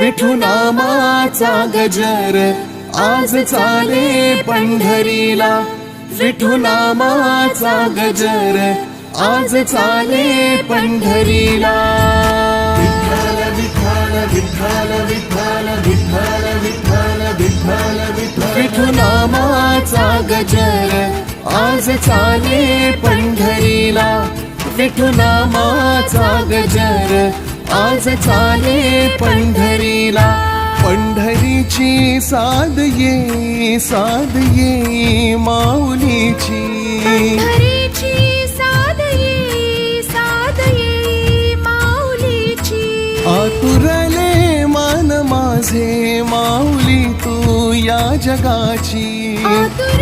विठुनामाचा गजर आज चाले पंढरीला, विठुनामाचा गजर आज चाले पंढरीला. विठ्ठल विठ्ठल विठ्ठल विठ्ठल विठ्ठल विठ्ठल विठ्ठल विठ्ठल, विठुनामाचा गजर आज चाले पंढरीला, विठुनामाचा गजर आज चाले पंढरीला. पंढरीची साद ये माऊलीची, पंढरीची साद ये माऊलीची. आतुरले मन माझे माऊली तू या जगाची, आतुर